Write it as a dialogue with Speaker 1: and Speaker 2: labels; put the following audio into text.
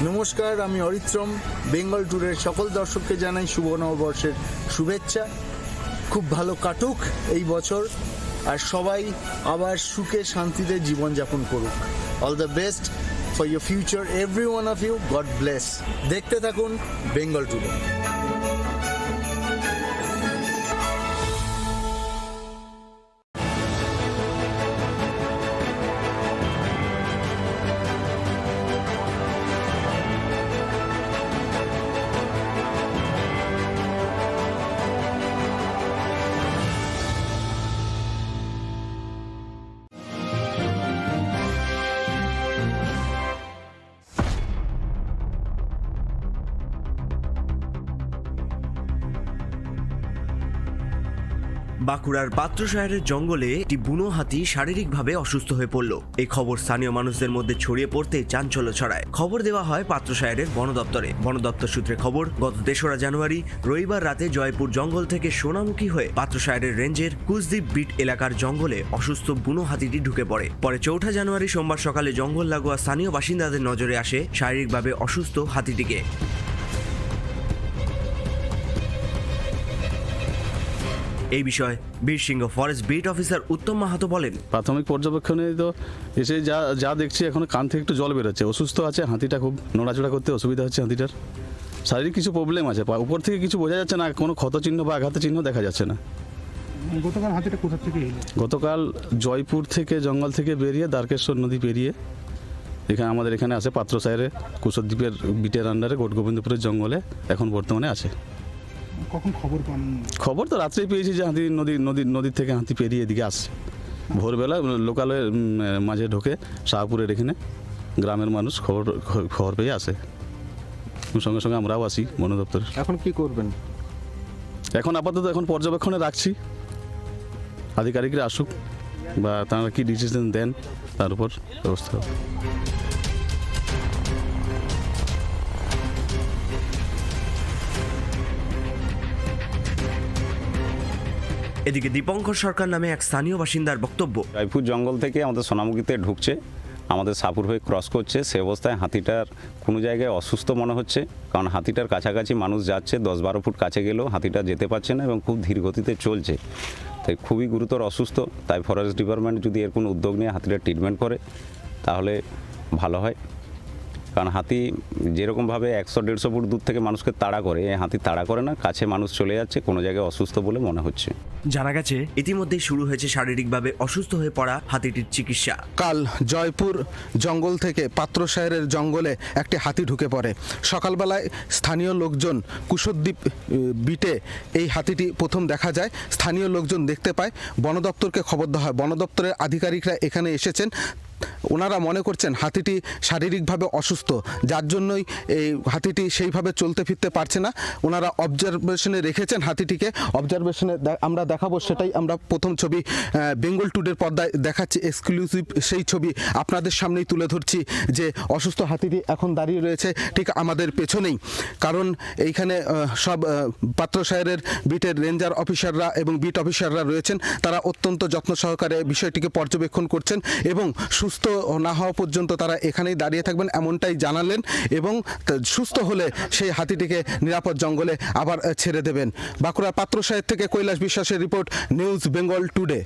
Speaker 1: নমস্কার, আমি অরিত্রম। বেঙ্গল ট্যুরের সকল দর্শককে জানাই শুভ নববর্ষের শুভেচ্ছা। খুব ভালো কাটুক এই বছর, আর সবাই আবার সুখে শান্তিতে জীবনযাপন করুক। All the best for your future every one of you. God bless. দেখতে থাকুন বেঙ্গল ট্যুরে।
Speaker 2: বাঁকুড়ার পাত্রসাহেরের জঙ্গলে একটি বুনো হাতি শারীরিকভাবে অসুস্থ হয়ে পড়ল। এই খবর স্থানীয় মানুষদের মধ্যে ছড়িয়ে পড়তে চাঞ্চল্য ছড়ায়। খবর দেওয়া হয় পাত্রসাহেরের বন দপ্তরে। বন দপ্তর সূত্রে খবর, গত 3রা জানুয়ারি রবিবার রাতে জয়পুর জঙ্গল থেকে সোনামুখী হয়ে পাত্রসাহেরের রেঞ্জের কুসদ্বীপ বিট এলাকার জঙ্গলে অসুস্থ বুনো হাতিটি ঢুকে পড়ে। পরে 4ঠা জানুয়ারি সোমবার সকালে জঙ্গল লাগোয়া স্থানীয় বাসিন্দাদের নজরে আসে শারীরিকভাবে অসুস্থ হাতিটিকে। এই বিষয়ে বীরসিংহ ফরেস্ট বিট অফিসার উত্তম মাহাতো বলেন,
Speaker 3: প্রাথমিক পর্যবেক্ষণে তো এসে যা দেখছি এখন কান থেকে একটু জল বেরোচ্ছে, অসুস্থ আছে হাতিটা, খুব নড়াচড়া করতে অসুবিধা হচ্ছে হাতিটার, শারীরিক কিছু প্রবলেম আছে, উপর থেকে কিছু বোঝা যাচ্ছে না, কোনো ক্ষতচিহ্ন বা আঘাতের চিহ্ন দেখা যাচ্ছে না।
Speaker 4: গতকাল হাতিটা কোথা থেকে এলো?
Speaker 3: গতকাল জয়পুর থেকে জঙ্গল থেকে বেরিয়ে দ্বারকেশ্বর নদী পেরিয়ে আমাদের এখানে আছে পাত্রসাহেরে কুসদ্বীপের বিটের আন্ডারে গোটগোবিন্দপুরের জঙ্গলে এখন বর্তমানে আছে।
Speaker 4: কখন খবর পান?
Speaker 3: খবর তো রাত্রেই পেয়েছি যে হাতি নদীর থেকে হাতি পেরিয়ে এদিকে আসছে। ভোরবেলা লোকালয়ের মাঝে ঢোকে শাহপুরের এখানে গ্রামের মানুষ খবর পেয়ে আসে, সঙ্গে সঙ্গে আমরাও আসি বন দপ্তরে।
Speaker 5: এখন কি করবেন?
Speaker 3: এখন আপাতত পর্যবেক্ষণে রাখছি, আধিকারিকরা আসুক বা তারা কি ডিসিশন দেন তার উপর ব্যবস্থা হবে।
Speaker 2: এদিকে দীপঙ্কর সরকার নামে এক স্থানীয় বাসিন্দার বক্তব্য,
Speaker 6: জয়পুর জঙ্গল থেকে আমাদের সোনামুখীতে ঢুকছে, আমাদের শাহপুর হয়ে ক্রস করছে, সে অবস্থায় হাতিটার কোনো জায়গায় অসুস্থ মনে হচ্ছে, কারণ হাতিটার কাছাকাছি মানুষ যাচ্ছে, 10-12 ফুট কাছে গেলেও হাতিটা যেতে পারছে না এবং খুব ধীর গতিতে চলছে, তাই খুবই গুরুতর অসুস্থ। তাই ফরেস্ট ডিপার্টমেন্ট যদি এর কোনো উদ্যোগ নিয়ে হাতিটার ট্রিটমেন্ট করে তাহলে ভালো হয়, কারণ হাতি যেরকমভাবে 100-150 ফুট দূর থেকে মানুষকে তাড়া করে, এই হাতি তাড়া করে না, কাছে মানুষ চলে যাচ্ছে, কোনো জায়গায় অসুস্থ বলে মনে হচ্ছে।
Speaker 2: জানা গেছে ইতিমধ্যেই শুরু হয়েছে শারীরিকভাবে অসুস্থ হয়ে পড়া হাতিটির চিকিৎসা।
Speaker 7: কাল জয়পুর জঙ্গল থেকে পাত্রসাহেরের জঙ্গলে একটি হাতি ঢুকে পড়ে। সকালবেলায় স্থানীয় লোকজন কুসদ্বীপ বিটে এই হাতিটি প্রথম দেখা যায়, স্থানীয় লোকজন দেখতে পায়, বন দপ্তরকে খবর দেওয়া হয়। বন দপ্তরের আধিকারিকরা এখানে এসেছেন, ওনারা মনে করছেন হাতিটি শারীরিকভাবে অসুস্থ, যার জন্যই এই হাতিটি সেইভাবে চলতে ফিরতে পারছে না। ওনারা অবজারভেশনে রেখেছেন হাতিটিকে। অবজারভেশনে আমরা দেখাবো, সেটাই আমরা প্রথম ছবি বেঙ্গল টুডের পর্দায় দেখাচ্ছি, এক্সক্লুসিভ সেই ছবি আপনাদের সামনেই তুলে ধরছি যে অসুস্থ হাতিটি এখন দাঁড়িয়ে রয়েছে ঠিক আমাদের পেছনেই। কারণ এইখানে সব পাত্রসাহেরের বিটের রেঞ্জার অফিসাররা এবং বিট অফিসাররা রয়েছেন, তারা অত্যন্ত যত্ন সহকারে বিষয়টিকে পর্যবেক্ষণ করছেন এবং সুস্থ না হওয়া পর্যন্ত তারা এখানেই দাঁড়িয়ে থাকবেন এমনটাই জানালেন, এবং সুস্থ হলে সেই হাতিটিকে নিরাপদ জঙ্গলে আবার ছেড়ে দেবেন। বাঁকুড়া পাত্রসাহের থেকে কৈলাস বিশ্বাসের রিপোর্ট, নিউজ বেঙ্গল টুডে।